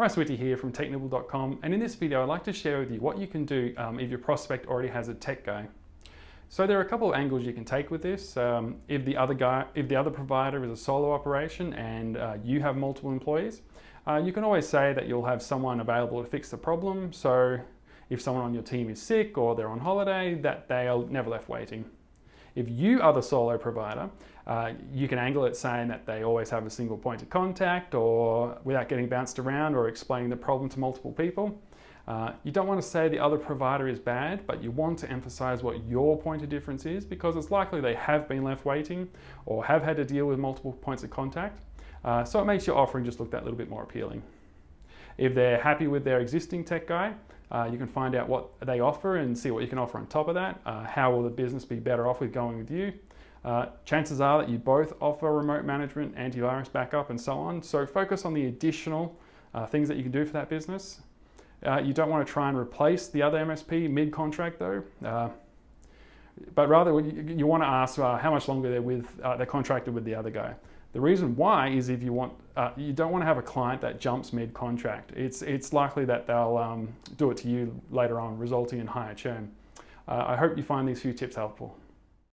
Bryce Whitty here from Technibble.com, and in this video I'd like to share with you what you can do if your prospect already has a tech guy. So there are a couple of angles you can take with this. If the other provider is a solo operation and you have multiple employees, you can always say that you'll have someone available to fix the problem. So if someone on your team is sick or they're on holiday, that they are never left waiting. If you are the solo provider, you can angle it saying that they always have a single point of contact, or without getting bounced around or explaining the problem to multiple people. You don't want to say the other provider is bad, but you want to emphasize what your point of difference is, because it's likely they have been left waiting or have had to deal with multiple points of contact. So it makes your offering just look that little bit more appealing. If they're happy with their existing tech guy, you can find out what they offer and see what you can offer on top of that. How will the business be better off with going with you? Chances are that you both offer remote management, antivirus backup, and so on. So focus on the additional things that you can do for that business. You don't want to try and replace the other MSP mid-contract though, but rather you want to ask how much longer they're contracted with the other guy. The reason why is if you don't want to have a client that jumps mid-contract. It's likely that they'll do it to you later on, resulting in higher churn. I hope you find these few tips helpful.